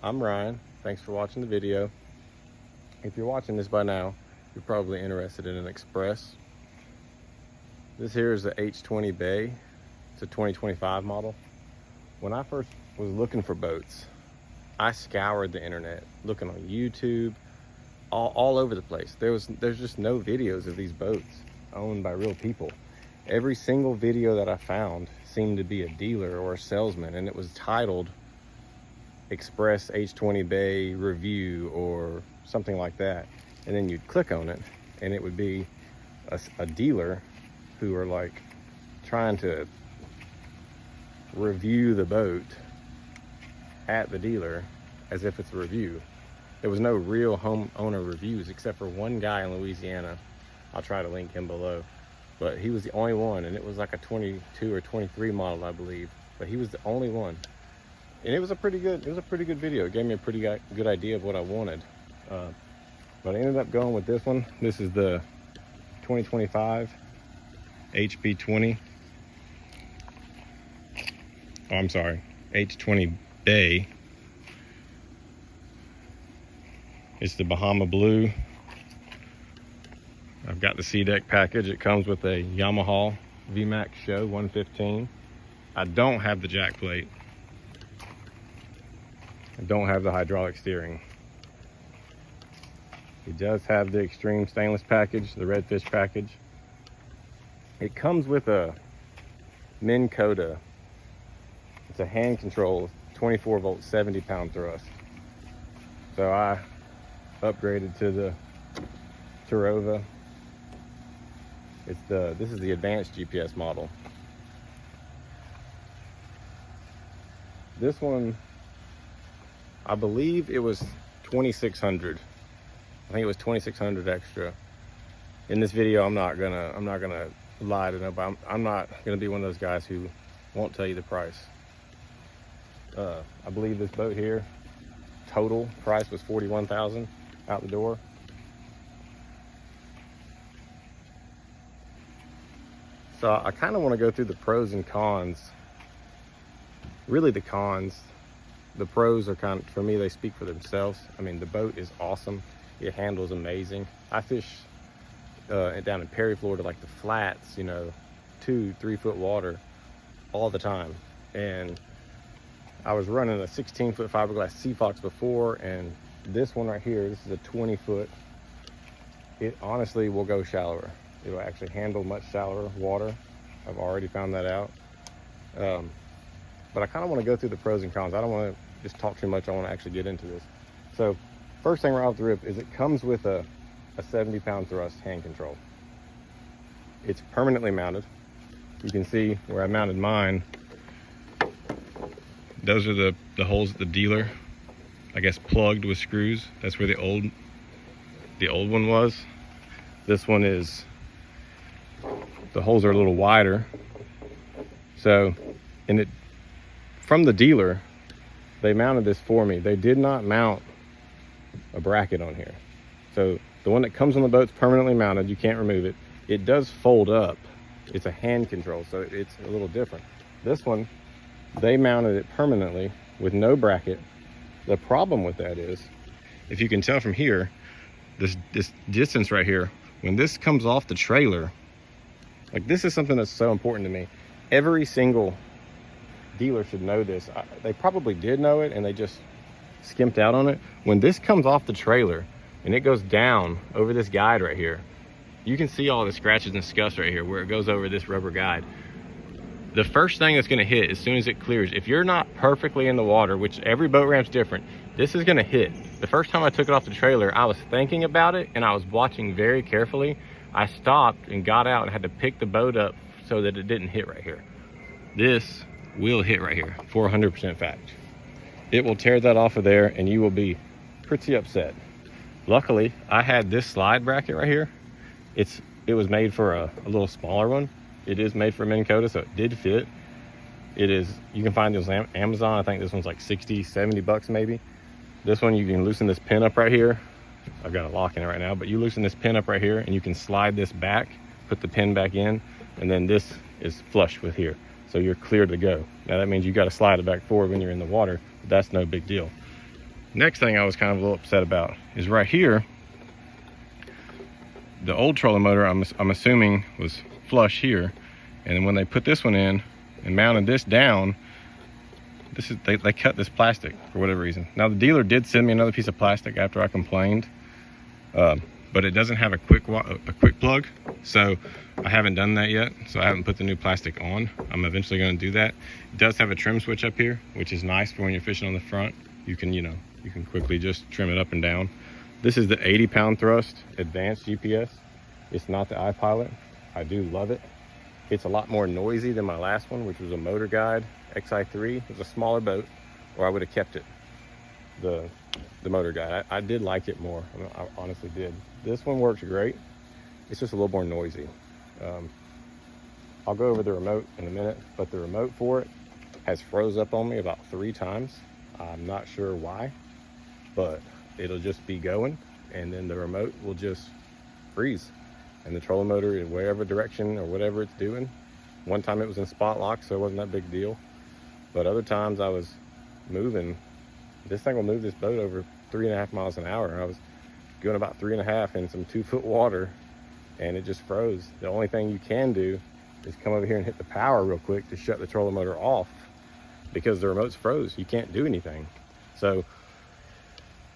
I'm Ryan. Thanks for watching the video. If you're watching this by now, you're probably interested in an Xpress. This here is the H20B. It's a 2025 model. When I first was looking for boats, I scoured the internet, looking on YouTube, all over the place. There's just no videos of these boats owned by real people. Every single video that I found seemed to be a dealer or a salesman, and it was titled Xpress H20B review or something like that. And then you'd click on it and it would be a dealer who are like trying to review the boat at the dealer as if it's a review. There was no real homeowner reviews except for one guy in Louisiana. I'll try to link him below, but he was the only one, and it was like a 22 or 23 model, I believe, but he was the only one. And it was a pretty good video. It gave me a pretty good idea of what I wanted. But I ended up going with this one. This is the 2025 HB20. Oh, I'm sorry, H20B. It's the Bahama Blue. I've got the SeaDek package. It comes with a Yamaha VMAX Show 115. I don't have the jack plate. I don't have the hydraulic steering. It does have the extreme stainless package, the redfish package. It comes with a Minn Kota. It's a hand control 24 volt 70 pound thrust. So I upgraded to the Terova. This is the advanced GPS model. This one, I believe it was 2,600. I think it was 2,600 extra. In this video, I'm not gonna lie to nobody. I'm not gonna be one of those guys who won't tell you the price. I believe this boat here, total price was $41,000 out the door. So I kind of want to go through the pros and cons. Really the cons. The pros are kind of, for me, they speak for themselves. I mean, the boat is awesome. It handles amazing. I fish down in Perry, Florida, like the flats, you know, 2-3 foot water all the time. And I was running a 16-foot fiberglass Sea Fox before, and this one right here, this is a 20-foot. It honestly will go shallower. It'll actually handle much shallower water. I've already found that out. But I kind of want to go through the pros and cons. I don't want to just talk too much. I want to actually get into this. So first thing right off the rip is it comes with a 70 pound thrust hand control. It's permanently mounted. You can see where I mounted mine. Those are the holes at the dealer, I guess, plugged with screws. That's where the old one was. This one is, the holes are a little wider. So, and it, from the dealer, they mounted this for me. They did not mount a bracket on here. So the one that comes on the boat's permanently mounted. You can't remove it. It does fold up. It's a hand control, so it's a little different. This one, they mounted it permanently with no bracket. The problem with that is, if you can tell from here, this distance right here, when this comes off the trailer, like, this is something that's so important to me. Every single dealer should know this. They probably did know it and they just skimped out on it. When this comes off the trailer and it goes down over this guide right here, you can see all the scratches and scuffs right here where it goes over this rubber guide. The first thing that's going to hit as soon as it clears, if you're not perfectly in the water, which every boat ramp's different, this is going to hit. The first time I took it off the trailer, I was thinking about it and I was watching very carefully. I stopped and got out and had to pick the boat up so that it didn't hit right here. This will hit right here, 400% fact. It will tear that off of there and you will be pretty upset. Luckily, I had this slide bracket right here. It was made for a little smaller one. It is made for Minn Kota, so it did fit. It is, you can find this on Amazon. I think this one's like 60, 70 bucks maybe. This one, you can loosen this pin up right here. I've got a lock in it right now, but you loosen this pin up right here and you can slide this back, put the pin back in, and then this is flush with here. So you're clear to go. Now that means you got to slide it back forward when you're in the water, but that's no big deal. Next thing I was kind of a little upset about is right here. The old trolling motor, I'm assuming, was flush here, and then when they put this one in and mounted this down, they cut this plastic for whatever reason. Now the dealer did send me another piece of plastic after I complained, but it doesn't have a quick plug, so I haven't done that yet. So I haven't put the new plastic on. I'm eventually going to do that. It does have a trim switch up here, which is nice for when you're fishing on the front. You can quickly just trim it up and down. This is the 80-pound thrust advanced GPS. It's not the iPilot. I do love it. It's a lot more noisy than my last one, which was a Motor Guide XI3. It was a smaller boat, or I would have kept it, the Motor Guide. I did like it more. I honestly did. This one works great. It's just a little more noisy. I'll go over the remote in a minute, but the remote for it has froze up on me about 3 times. I'm not sure why, but it'll just be going, and then the remote will just freeze, and the trolling motor in wherever direction or whatever it's doing. One time it was in spot lock, so it wasn't that big a deal, but other times I was moving. This thing will move this boat over 3.5 miles an hour. I was going about 3.5 in some 2-foot water, and it just froze. The only thing you can do is come over here and hit the power real quick to shut the trolling motor off, because the remote's froze. You can't do anything. So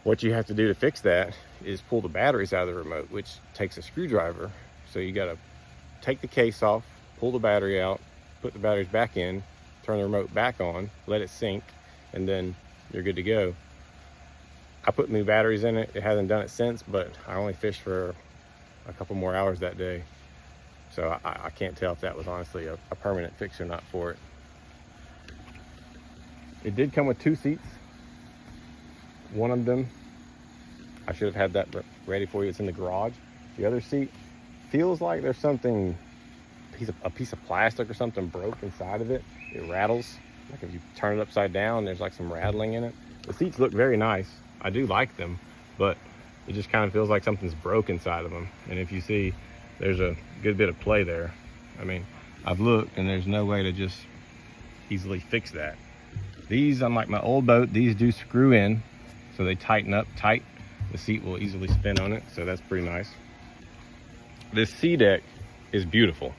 what you have to do to fix that is pull the batteries out of the remote, which takes a screwdriver. So you got to take the case off, pull the battery out, put the batteries back in, turn the remote back on, let it sink, and then you're good to go. I put new batteries in it. It hasn't done it since, but I only fished for a couple more hours that day. So I can't tell if that was honestly a permanent fix or not for it. It did come with 2 seats. One of them, I should have had that ready for you. It's in the garage. The other seat feels like there's something, a piece of plastic or something broke inside of it. It rattles. Like if you turn it upside down, there's like some rattling in it. The seats look very nice. I do like them, but it just kind of feels like something's broke inside of them. And if you see, there's a good bit of play there. I mean, I've looked and there's no way to just easily fix that. These, unlike my old boat, these do screw in, so they tighten up tight. The seat will easily spin on it, so that's pretty nice. This SeaDek is beautiful.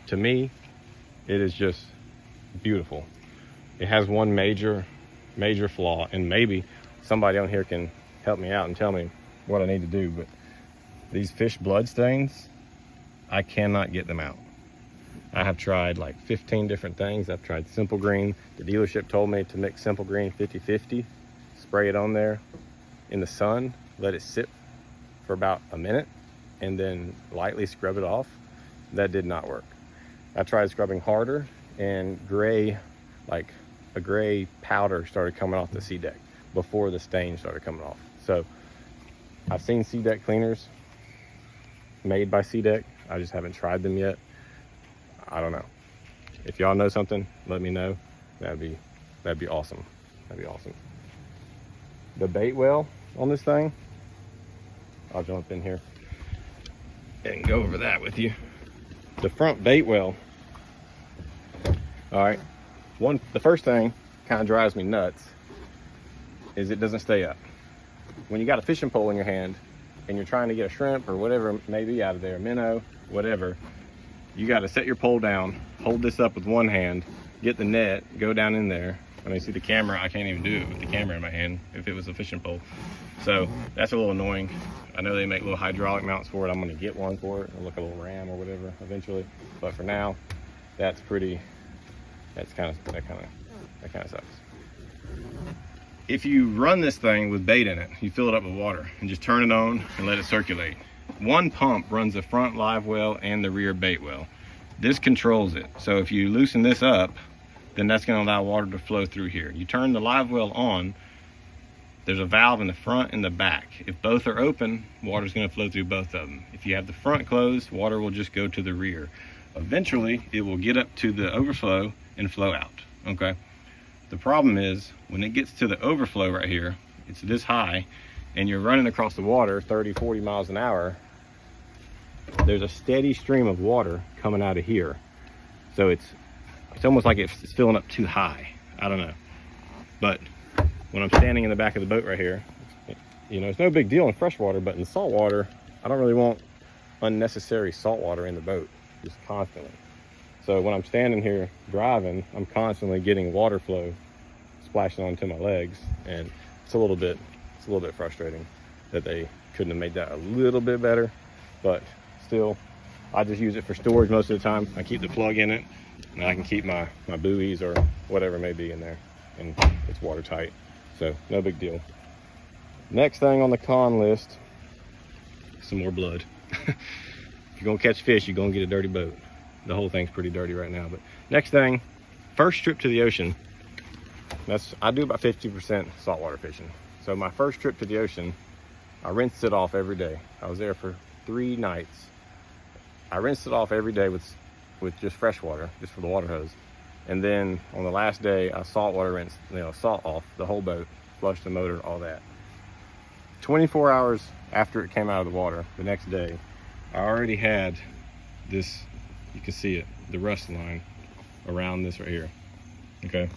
To me, it is just beautiful. It has one major flaw, and maybe somebody on here can help me out and tell me what I need to do, but these fish blood stains, I cannot get them out. I have tried like 15 different things. I've tried Simple Green. The dealership told me to mix Simple Green 50-50, spray it on there in the sun, let it sit for about a minute, and then lightly scrub it off. That did not work. I tried scrubbing harder, and like a gray powder started coming off the SeaDek before the stain started coming off. So I've seen SeaDek cleaners made by SeaDek. I just haven't tried them yet. I don't know. If y'all know something, let me know. That'd be awesome. That'd be awesome. The bait well on this thing, I'll jump in here and go over that with you. The front bait well. All right. The first thing kind of drives me nuts is it doesn't stay up. When you got a fishing pole in your hand and you're trying to get a shrimp or whatever it may be out of there, minnow, whatever, you got to set your pole down, hold this up with one hand, get the net, go down in there. I mean, see the camera, I can't even do it with the camera in my hand if it was a fishing pole. So that's a little annoying. I know they make little hydraulic mounts for it. I'm gonna get one for it, or like a little ram or whatever eventually. But for now, that kind of sucks. If you run this thing with bait in it, you fill it up with water and just turn it on and let it circulate. One pump runs the front live well and the rear bait well. This controls it. So if you loosen this up, then that's going to allow water to flow through here. You turn the live well on, there's a valve in the front and the back. If both are open, water's going to flow through both of them. If you have the front closed, water will just go to the rear. Eventually, it will get up to the overflow and flow out, okay? The problem is, when it gets to the overflow right here, it's this high, and you're running across the water 30, 40 miles an hour, there's a steady stream of water coming out of here. So it's almost like it's filling up too high. I don't know. But when I'm standing in the back of the boat right here, you know, it's no big deal in freshwater, but in saltwater, I don't really want unnecessary salt water in the boat, just constantly. So when I'm standing here driving, I'm constantly getting water flow splashing onto my legs, and it's a little bit frustrating that they couldn't have made that a little bit better. But still, I just use it for storage most of the time. I keep the plug in it, and I can keep my buoys or whatever may be in there, and it's watertight, so no big deal. Next thing on the con list, some more blood. If you're gonna catch fish, you're gonna get a dirty boat. The whole thing's pretty dirty right now. But next thing, first trip to the ocean. I do about 50% saltwater fishing. So my first trip to the ocean, I rinsed it off every day. I was there for 3 nights. I rinsed it off every day with just fresh water, just for the water hose. And then on the last day, I saltwater rinsed, salt off the whole boat, flushed the motor, all that. 24 hours after it came out of the water, the next day, I already had this, you can see it, the rust line around this right here, okay?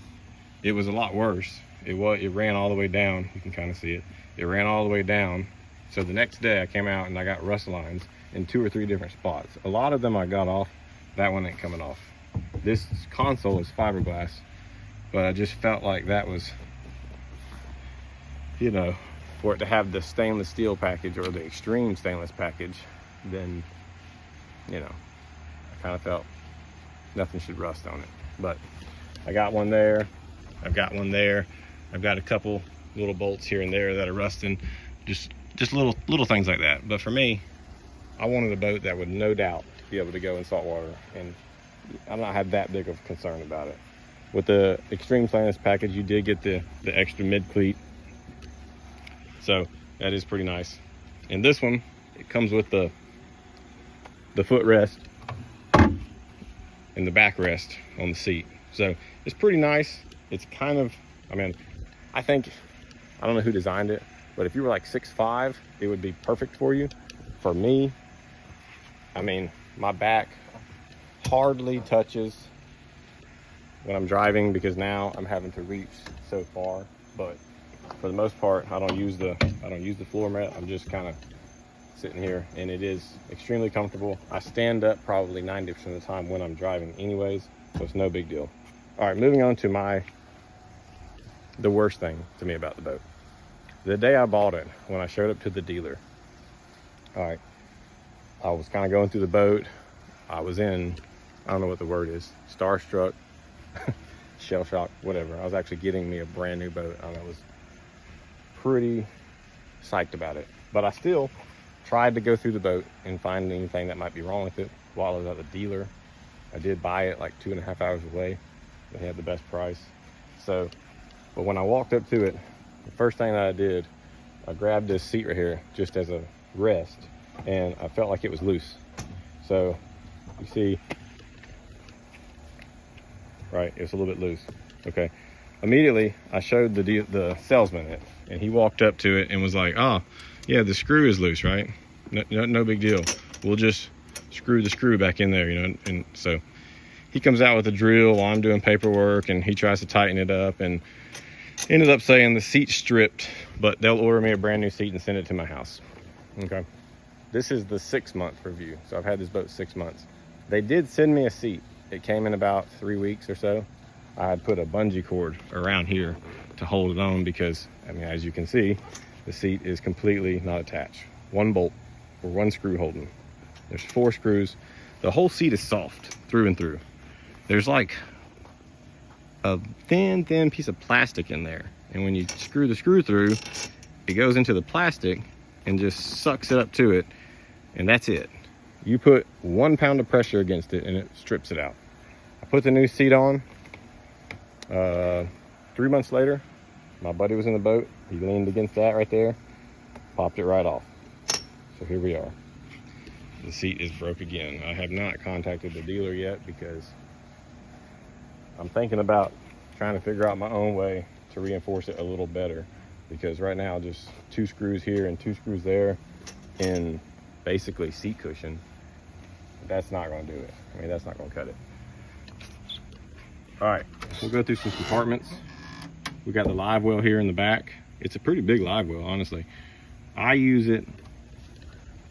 It was a lot worse. It ran all the way down, you can kind of see it. It ran all the way down. So the next day I came out and I got rust lines in 2 or 3 different spots. A lot of them I got off, that one ain't coming off. This console is fiberglass, but I just felt like that was, you know, for it to have the stainless steel package or the extreme stainless package, then, you know, I kind of felt nothing should rust on it. But I got one there, I've got one there, I've got a couple little bolts here and there that are rusting, just little things like that. But for me, I wanted a boat that would no doubt be able to go in saltwater, and I'm not have that big of concern about it. With the extreme stainless package, you did get the extra mid cleat, so that is pretty nice. And this one, it comes with the footrest and the backrest on the seat, so it's pretty nice. It's kind of, I mean, I don't know who designed it, but if you were like 6'5", it would be perfect for you. For me, I mean, my back hardly touches when I'm driving because now I'm having to reach so far. But for the most part, I don't use the floor mat. I'm just kind of sitting here, and it is extremely comfortable. I stand up probably 90% of the time when I'm driving anyways, so it's no big deal. All right, moving on to the worst thing to me about the boat. The day I bought it, when I showed up to the dealer, all right, I was kind of going through the boat. I was in, I don't know what the word is, starstruck, shell shock, whatever. I was actually getting me a brand new boat, and I was pretty psyched about it. But I still tried to go through the boat and find anything that might be wrong with it while I was at the dealer. I did buy it like 2.5 hours away. They had the best price. So, but when I walked up to it, the first thing that I did, I grabbed this seat right here just as a rest, and I felt like it was loose. So you see, right, it's a little bit loose. Okay, immediately I showed the salesman it, and he walked up to it and was like, oh yeah, the screw is loose, right? No big deal, we'll just screw the screw back in there, you know. And so he comes out with a drill while I'm doing paperwork, and he tries to tighten it up, and ended up saying the seat's stripped, but they'll order me a brand new seat and send it to my house. Okay, this is the 6-month review, so I've had this boat 6 months. They did send me a seat. It came in about 3 weeks or so. I had put a bungee cord around here to hold it on because, I mean, as you can see, the seat is completely not attached. 1 bolt or 1 screw holding. There's 4 screws. The whole seat is soft through and through. There's like a thin piece of plastic in there, and when you screw the screw through, it goes into the plastic and just sucks it up to it, and that's it. You put 1 pound of pressure against it and it strips it out. I put the new seat on. 3 months later, my buddy was in the boat. He leaned against that right there, popped it right off. So here we are. The seat is broke again. I have not contacted the dealer yet because I'm thinking about trying to figure out my own way to reinforce it a little better, because right now just 2 screws here and 2 screws there in basically seat cushion, that's not going to do it. I mean, that's not going to cut it. All right, we'll go through some compartments. We got the Livewell here in the back. It's a pretty big Livewell, honestly. I use it,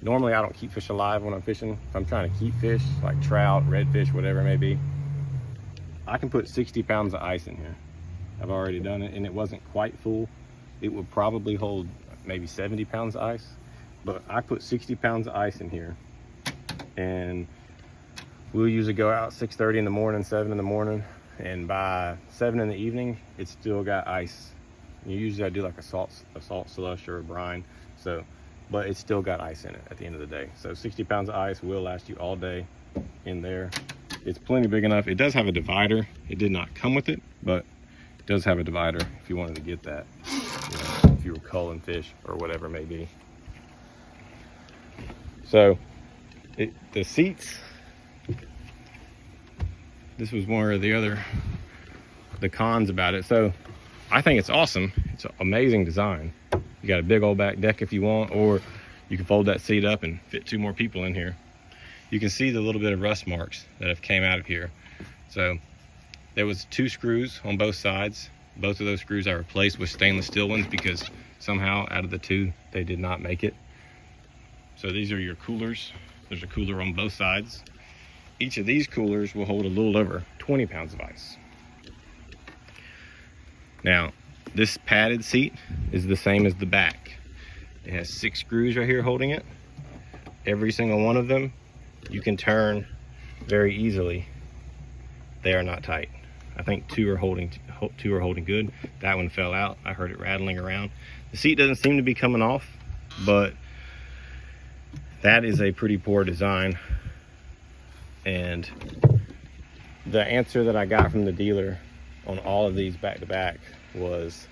normally I don't keep fish alive when I'm fishing. If I'm trying to keep fish, like trout, redfish, whatever it may be, I can put 60 pounds of ice in here. I've already done it, and it wasn't quite full. It would probably hold maybe 70 pounds of ice, but I put 60 pounds of ice in here, and we'll usually go out 6:30 in the morning, 7 in the morning, and by 7 in the evening, it's still got ice. Usually I do like a salt slush or a brine, so, but it's still got ice in it at the end of the day. So 60 pounds of ice will last you all day in there. It's plenty big enough. It does have a divider. It did not come with it, but it does have a divider if you wanted to get that, you know, if you were culling fish or whatever it may be. So the seats, this was one of the cons about it. So I think it's awesome. It's an amazing design. You got a big old back deck if you want, or you can fold that seat up and fit 2 more people in here. You can see the little bit of rust marks that have came out of here. So there was 2 screws on both sides. Both of those screws I replaced with stainless steel ones because somehow out of the 2, they did not make it. So these are your coolers. There's a cooler on both sides. Each of these coolers will hold a little over 20 pounds of ice. Now, this padded seat is the same as the back. It has 6 screws right here holding it. Every single one of them you can turn very easily. They are not tight. I think 2 are holding good. That one fell out. I heard it rattling around. The seat doesn't seem to be coming off, but that is a pretty poor design. And the answer that I got from the dealer on all of these back to back was,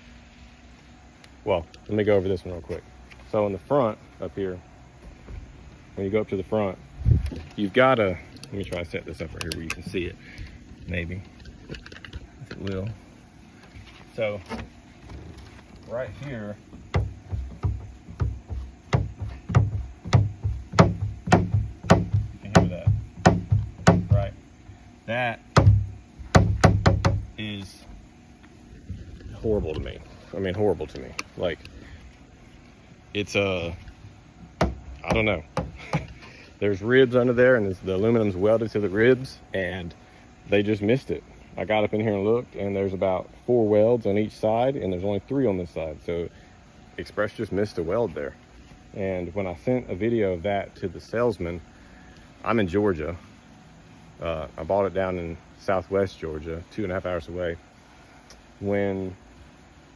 well, let me go over this one real quick. So in the front up here, when you go up to the front, you've got a, let me try to set this up right here where you can see it, maybe, if it will. So right here, you can hear that, right? That is horrible to me. I mean, horrible to me. Like, it's I don't know. There's ribs under there, and the aluminum's welded to the ribs, and they just missed it. I got up in here and looked, and there's about 4 welds on each side, and there's only 3 on this side. So Xpress just missed a weld there. And when I sent a video of that to the salesman, I'm in Georgia. I bought it down in Southwest Georgia, 2.5 hours away. When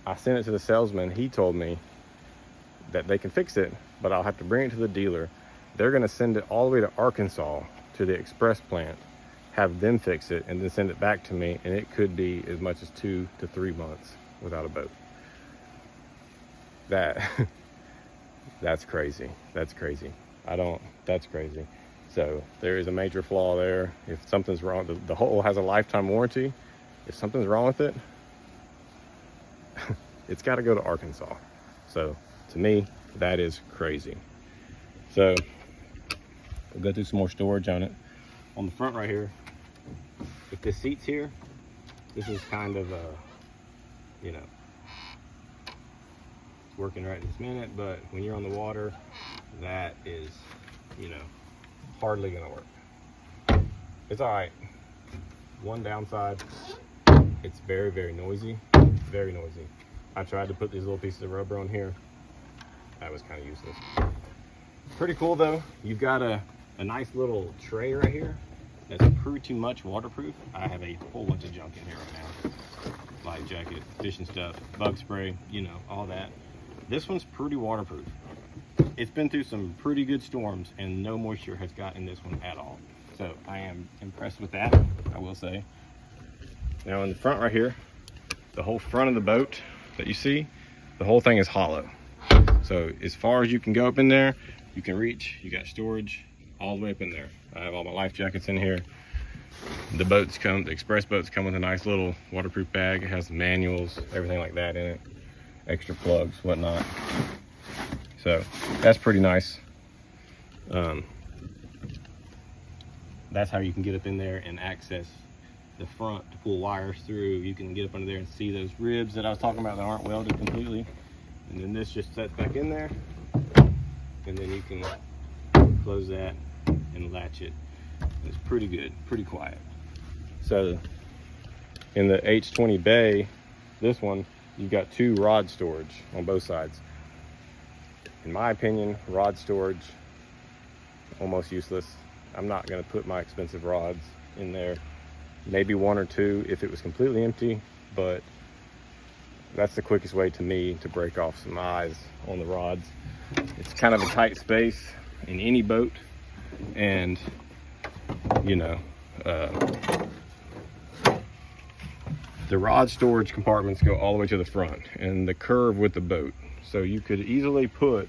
I sent it to the salesman, he told me that they can fix it, but I'll have to bring it to the dealer. They're gonna send it all the way to Arkansas to the Xpress plant, have them fix it, and then send it back to me, and it could be as much as 2 to 3 months without a boat. That's crazy. That's crazy. That's crazy. So there is a major flaw there. If something's wrong, the hole has a lifetime warranty. If something's wrong with it, it's got to go to Arkansas. So to me, that is crazy. So we'll go through some more storage on it. On the front right here, if the seat's here, this is kind of you know, it's working right this minute, but when you're on the water, that is, you know, hardly gonna work. It's all right. One downside, it's very, very noisy. Very noisy. I tried to put these little pieces of rubber on here. That was kind of useless. Pretty cool though. You've got a nice little tray right here that's pretty much waterproof. I have a whole bunch of junk in here right now. Life jacket, fishing stuff, bug spray, you know, all that. This one's pretty waterproof. It's been through some pretty good storms and no moisture has gotten in this one at all. So I am impressed with that, I will say. Now in the front right here, the whole front of the boat that you see, the whole thing is hollow. So as far as you can go up in there, you can reach. You got storage all the way up in there. I have all my life jackets in here. The Xpress boats come with a nice little waterproof bag. It has the manuals, everything like that in it. Extra plugs, whatnot. So that's pretty nice. That's how you can get up in there and access the front to pull wires through. You can get up under there and see those ribs that I was talking about that aren't welded completely. And then this just sets back in there, and then you can close that and latch it. It's pretty good, pretty quiet. So in the H20B, this one, you've got 2 rod storage on both sides. In my opinion, rod storage, almost useless. I'm not gonna put my expensive rods in there. Maybe 1 or 2 if it was completely empty, but that's the quickest way to me to break off some eyes on the rods. It's kind of a tight space in any boat, and you know, the rod storage compartments go all the way to the front and the curve with the boat. So you could easily put,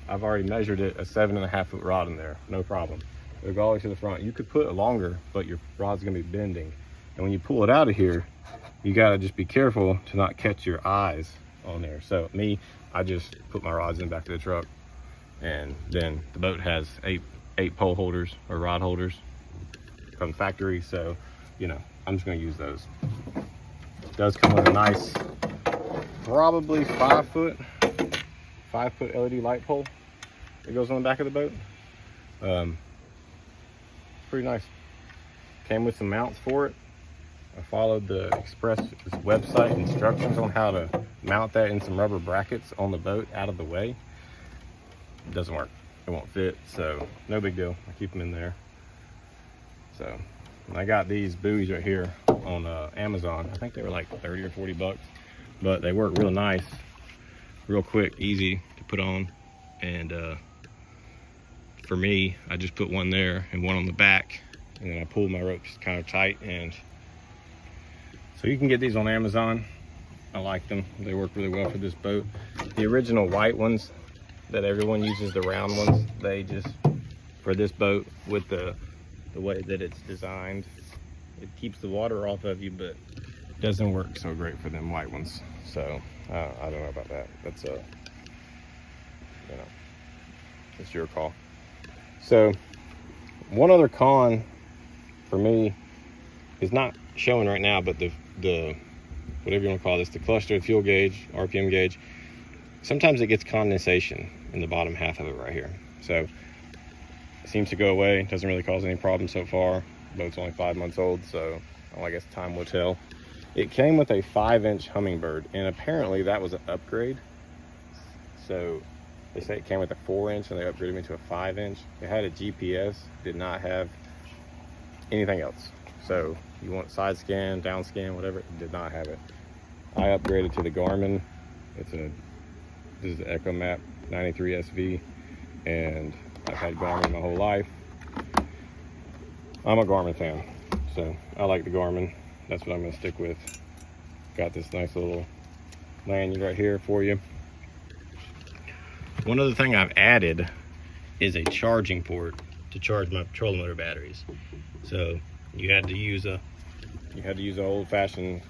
I've already measured it, a 7.5 foot rod in there, no problem. It'll go all the way to the front. You could put it longer, but your rod's gonna be bending. And when you pull it out of here, you gotta just be careful to not catch your eyes on there. So me, I just put my rods in the back of the truck, and then the boat has eight pole holders or rod holders from the factory. So, you know, I'm just gonna use those. It does come with a nice, probably 5 foot LED light pole that goes on the back of the boat. Pretty nice. Came with some mounts for it. I followed the Xpress website instructions on how to mount that in some rubber brackets on the boat out of the way. It doesn't work. It won't fit, so no big deal. I keep them in there. So I got these buoys right here on Amazon. I think they were like 30 or 40 bucks, but they work real nice, real quick, easy to put on. And for me, I just put one there and one on the back, and then I pulled my ropes kind of tight. And so you can get these on Amazon. I like them. They work really well for this boat. The original white ones that everyone uses, the round ones, they just, for this boat, with the way that it's designed, it keeps the water off of you, but it doesn't work so great for them white ones. So I don't know about that. That's you know, it's your call. So one other con for me is not showing right now, but the whatever you want to call this, the cluster fuel gauge, RPM gauge, sometimes it gets condensation in the bottom half of it right here. So it seems to go away. Doesn't really cause any problems so far. The boat's only 5 months old, so well, I guess time will tell. It came with a 5-inch Humminbird, and apparently that was an upgrade. So they say it came with a 4-inch and they upgraded me to a 5-inch. It had a GPS, did not have anything else. So you want side scan, down scan, whatever, it did not have it. I upgraded to the Garmin. This is the Echo Map 93 SV, and I've had Garmin my whole life. I'm a Garmin fan, so I like the Garmin. That's what I'm gonna stick with. Got this nice little lanyard right here for you. One other thing I've added is a charging port to charge my trolling motor batteries. So you had to use an old-fashioned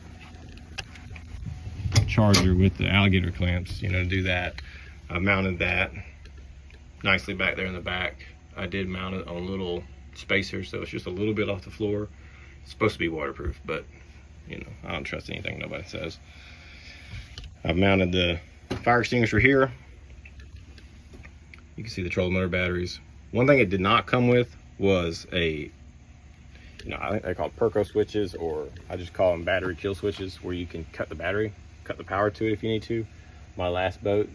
charger with the alligator clamps, you know, to do that. I mounted that nicely back there in the back. I did mount it on a little spacer, so it's just a little bit off the floor. It's supposed to be waterproof, but you know, I don't trust anything nobody says. I've mounted the fire extinguisher here. You can see the trolling motor batteries. One thing it did not come with was a, you know, I think they're called Perco switches, or I just call them battery kill switches, where you can cut the battery, cut the power to it if you need to. My last boat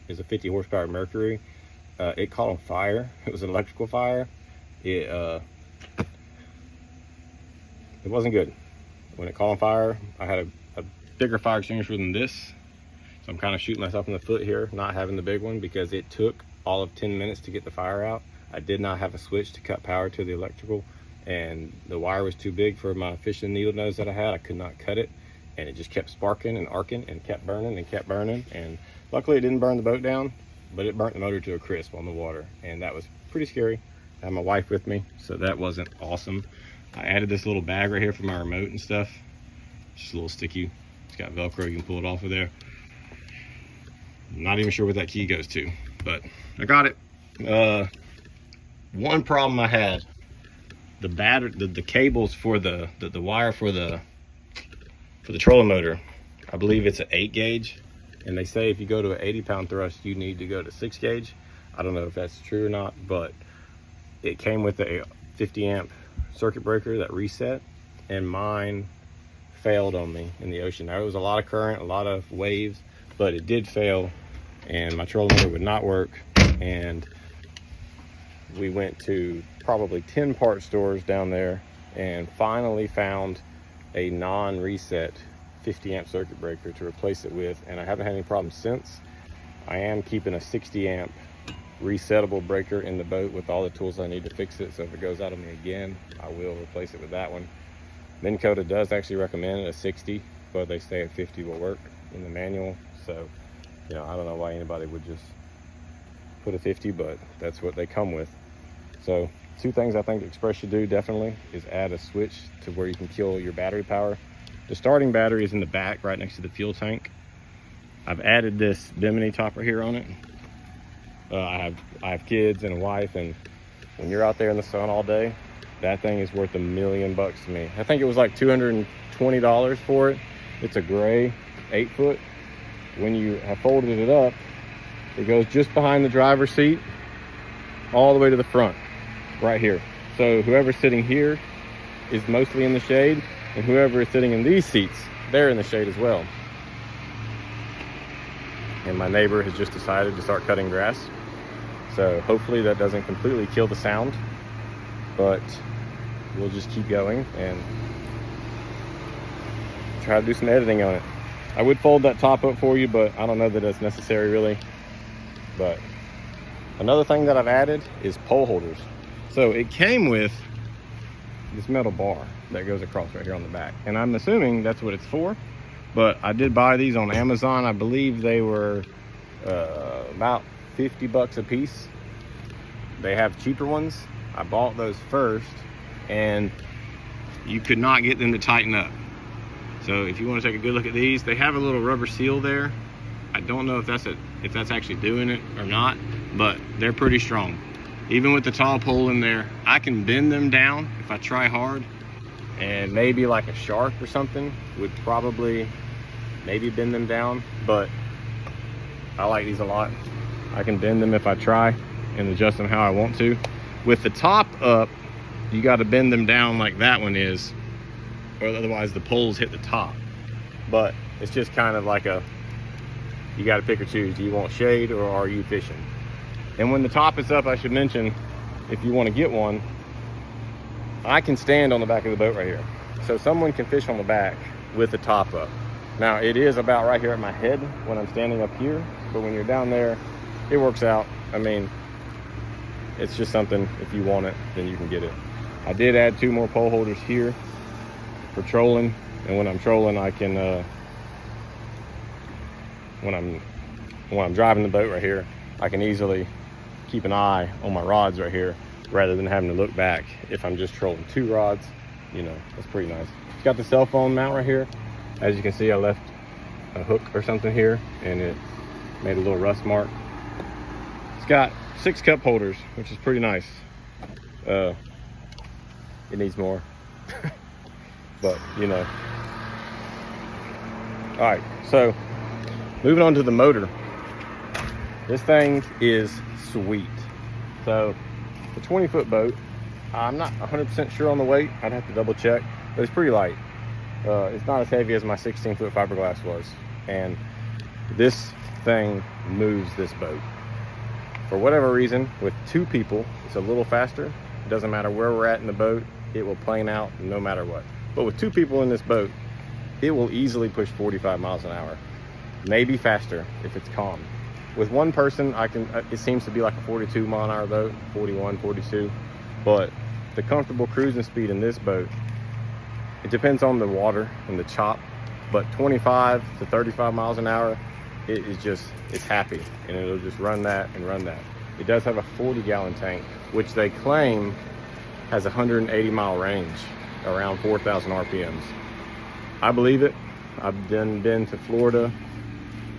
is a 50 horsepower Mercury. It caught on fire. It was an electrical fire. It wasn't good. When it caught on fire, I had a bigger fire extinguisher than this. So I'm kind of shooting myself in the foot here, not having the big one, because it took all of 10 minutes to get the fire out. I did not have a switch to cut power to the electrical, and the wire was too big for my fishing needle nose that I had. I could not cut it, and it just kept sparking and arcing and kept burning and kept burning. And luckily it didn't burn the boat down, but it burnt the motor to a crisp on the water, and that was pretty scary. I had my wife with me, so that wasn't awesome. I added this little bag right here for my remote and stuff. Just a little sticky. It's got Velcro, you can pull it off of there. I'm not even sure what that key goes to, but I got it. One problem I had, the cables for the wire for the trolling motor, I believe it's an 8 gauge, and they say if you go to an 80-pound thrust, you need to go to 6 gauge. I don't know if that's true or not, but it came with a 50 amp circuit breaker that reset, and mine failed on me in the ocean. There was a lot of current, a lot of waves, but it did fail, and my trolling motor would not work. And we went to probably 10 part stores down there and finally found a non-reset 50 amp circuit breaker to replace it with, and I haven't had any problems since. I am keeping a 60 amp resettable breaker in the boat with all the tools I need to fix it, so if it goes out on me again, I will replace it with that one. Minn Kota does actually recommend a 60, but they say a 50 will work in the manual. So, you know, I don't know why anybody would just put a 50, but that's what they come with. So 2 things I think Xpress should do definitely is add a switch to where you can kill your battery power. The starting battery is in the back right next to the fuel tank. I've added this Bimini topper here on it. I have kids and a wife, and when you're out there in the sun all day, that thing is worth $1 million to me. I think it was like $220 for it. It's a gray 8-foot. When you have folded it up, it goes just behind the driver's seat all the way to the front right here. So whoever's sitting here is mostly in the shade, and whoever is sitting in these seats, they're in the shade as well. And my neighbor has just decided to start cutting grass, so hopefully that doesn't completely kill the sound, but we'll just keep going and try to do some editing on it. I would fold that top up for you, but I don't know that that's necessary really. But another thing that I've added is pole holders. So it came with this metal bar that goes across right here on the back, and I'm assuming that's what it's for, but I did buy these on Amazon. I believe they were about 50 bucks a piece. They have cheaper ones. I bought those first, and you could not get them to tighten up. So if you want to take a good look at these, they have a little rubber seal there. I don't know if that's actually doing it or not, but they're pretty strong. Even with the tall pole in there, I can bend them down if I try hard, and maybe like a shark or something would probably maybe bend them down, but I like these a lot. I can bend them if I try and adjust them how I want to. With the top up, you got to bend them down like that one is, or otherwise the poles hit the top. But it's just kind of like you got to pick or choose. Do you want shade or are you fishing? And when the top is up, I should mention, if you want to get one, I can stand on the back of the boat right here. So someone can fish on the back with the top up. Now it is about right here at my head when I'm standing up here, but when you're down there, it works out. I mean, it's just something, if you want it, then you can get it. I did add 2 more pole holders here for trolling, and when I'm trolling, I can, when I'm driving the boat right here, I can easily keep an eye on my rods right here rather than having to look back if I'm just trolling 2 rods. You know, that's pretty nice. It's got the cell phone mount right here. As you can see, I left a hook or something here, and it made a little rust mark. It's got 6 cup holders, which is pretty nice. It needs more, but you know. All right, so moving on to the motor. This thing is sweet. So the 20-foot boat, I'm not 100% sure on the weight. I'd have to double check, but it's pretty light. It's not as heavy as my 16-foot fiberglass was, and this thing moves this boat. For whatever reason, with 2 people, it's a little faster. It doesn't matter where we're at in the boat, it will plane out no matter what. But with 2 people in this boat, it will easily push 45 miles an hour, maybe faster if it's calm. With 1 person, it seems to be like a 42 mile an hour boat, 41, 42. But the comfortable cruising speed in this boat, it depends on the water and the chop, but 25 to 35 miles an hour, it's happy, and it'll just run that and run that. It does have a 40-gallon tank, which they claim has 180 mile range, around 4,000 RPMs. I believe it. I've been to Florida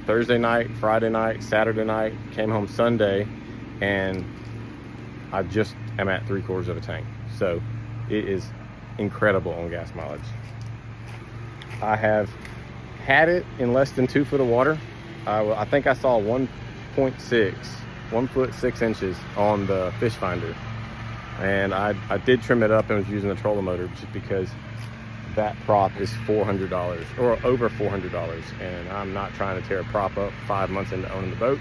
Thursday night, Friday night, Saturday night, came home Sunday, and I just am at 3/4 of a tank. So It is incredible on gas mileage. I have had it in less than 2 foot of water. I think I saw 1 foot 6 inches on the fish finder, and I did trim it up and was using the trolling motor just because that prop is $400 or over $400, and I'm not trying to tear a prop up 5 months into owning the boat.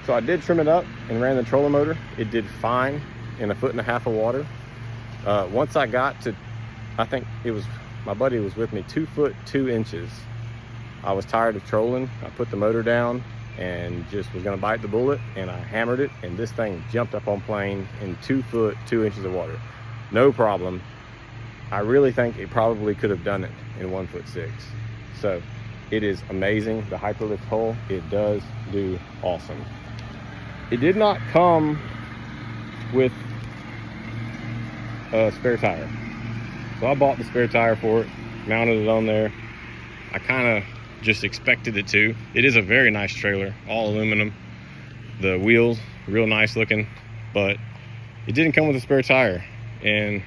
So I did trim it up and ran the trolling motor. It did fine in 1.5 foot of water. Once I got to, I think it was, my buddy was with me, 2 foot 2 inches, I was tired of trolling. I put the motor down and just was gonna bite the bullet, and I hammered it, and this thing jumped up on plane in 2 foot 2 inches of water. No problem. I really think it probably could have done it in 1 foot 6. So it is amazing. The Hyperlift hull, it does do awesome. It did not come with a spare tire. So I bought the spare tire for it, mounted it on there. I kind of just expected it to. It is a very nice trailer, all aluminum. The wheels, real nice looking, but it didn't come with a spare tire. And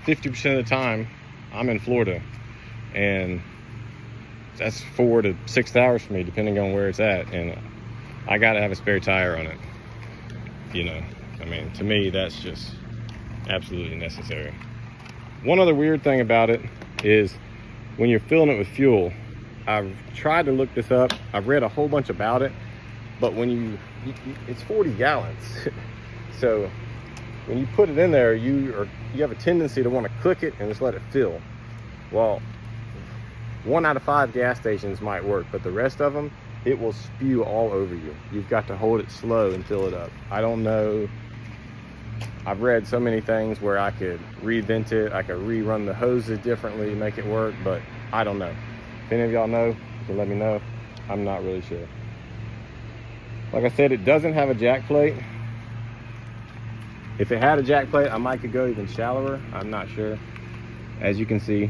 50% of the time, I'm in Florida, and that's 4 to 6 hours for me, depending on where it's at. And I gotta have a spare tire on it. You know, I mean, to me, that's just absolutely necessary. One other weird thing about it is when you're filling it with fuel, I've tried to look this up. I've read a whole bunch about it, but when it's 40 gallons. So when you put it in there, you have a tendency to want to click it and just let it fill. Well, 1 out of 5 gas stations might work, but the rest of them, it will spew all over you. You've got to hold it slow and fill it up. I don't know. I've read so many things where I could revent it, I could rerun the hoses differently, make it work, but I don't know. If any of y'all know, you can let me know. I'm not really sure. Like I said, it doesn't have a jack plate. If it had a jack plate, I might could go even shallower. I'm not sure. As you can see,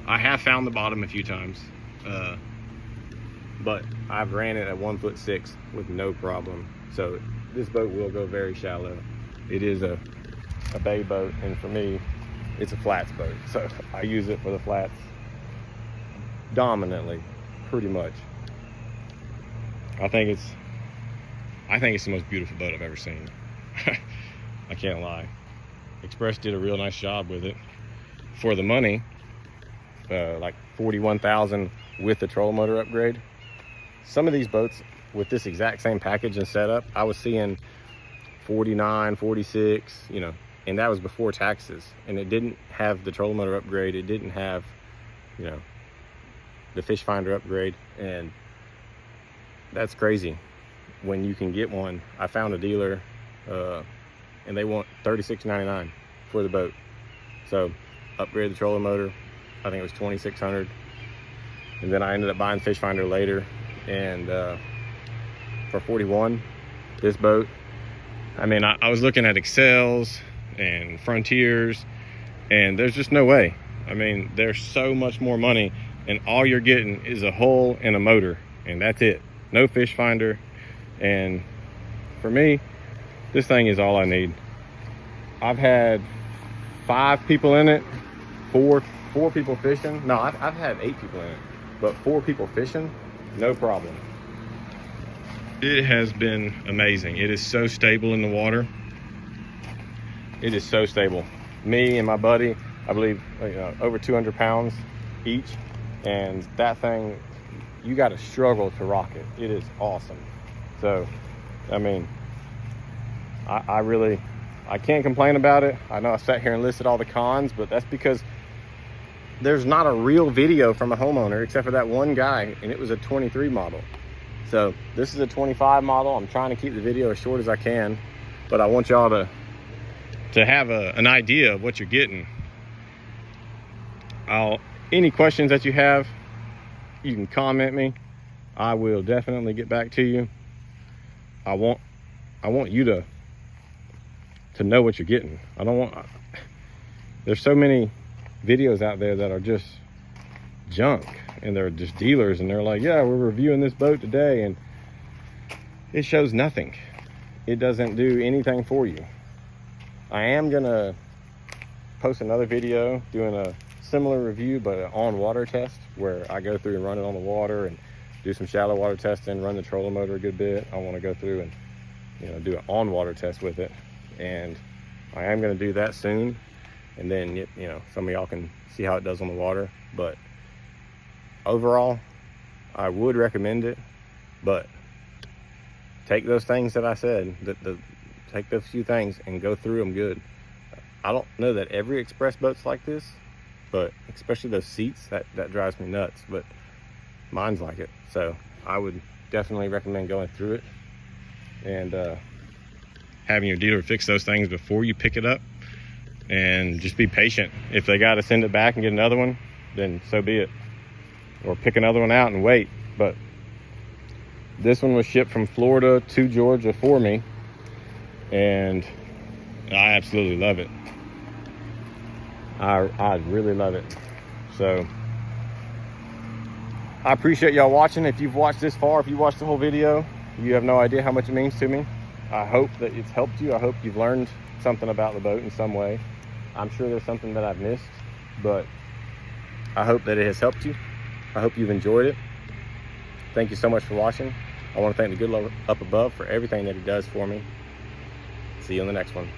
I have found the bottom a few times, but I've ran it at 1 foot 6 with no problem. So this boat will go very shallow. It is a bay boat, and for me, it's a flats boat. So I use it for the flats dominantly, pretty much. I think it's the most beautiful boat I've ever seen. I can't lie. Xpress did a real nice job with it for the money. Like $41,000 with the troll motor upgrade. Some of these boats with this exact same package and setup, I was seeing 49, 46, you know, and that was before taxes. And it didn't have the troll motor upgrade. It didn't have, you know, the fish finder upgrade. And that's crazy when you can get one. I found a dealer and they want $36.99 for the boat. So upgrade the trolling motor, I think it was $2,600. And then I ended up buying fish finder later, and for $41, this boat, I mean, I was looking at Excels and Frontiers, and there's just no way. I mean, there's so much more money, and all you're getting is a hull and a motor, and that's it. No fish finder. And for me, this thing is all I need. I've had 5 people in it, four people fishing. No, I've had 8 people in it, but 4 people fishing, no problem. It has been amazing. It is so stable in the water. It is so stable. Me and my buddy, I believe, over 200 pounds each, and that thing, you got to struggle to rock it. It is awesome. So, I mean, I can't complain about it. I know I sat here and listed all the cons, but that's because there's not a real video from a homeowner except for that one guy, and it was a 23 model. So this is a 25 model. I'm trying to keep the video as short as I can, but I want y'all to have an idea of what you're getting. Any questions that you have, you can comment me. I will definitely get back to you. I want you to know what you're getting. There's so many videos out there that are just junk, and they're just dealers, and they're like, yeah, we're reviewing this boat today, and it shows nothing. It doesn't do anything for you. I am gonna post another video doing a similar review, but an on water test, where I go through and run it on the water and do some shallow water testing, run the trolling motor a good bit. I want to go through and, you know, do an on water test with it, and I am going to do that soon. And then, you know, some of y'all can see how it does on the water. But overall, I would recommend it, but take those things that I said, take those few things and go through them good. I don't know that every Xpress boat's like this, but especially those seats, that drives me nuts, but mine's like it. So I would definitely recommend going through it and having your dealer fix those things before you pick it up, and just be patient. If they got to send it back and get another one, then so be it, or pick another one out and wait. But this one was shipped from Florida to Georgia for me, and I absolutely love it. I really love it. So I appreciate y'all watching. If you've watched this far, if you watched the whole video, you have no idea how much it means to me. I hope that it's helped you. I hope you've learned something about the boat in some way. I'm sure there's something that I've missed, but I hope that it has helped you. I hope you've enjoyed it. Thank you so much for watching. I want to thank the good Lord up above for everything that he does for me. See you on the next one.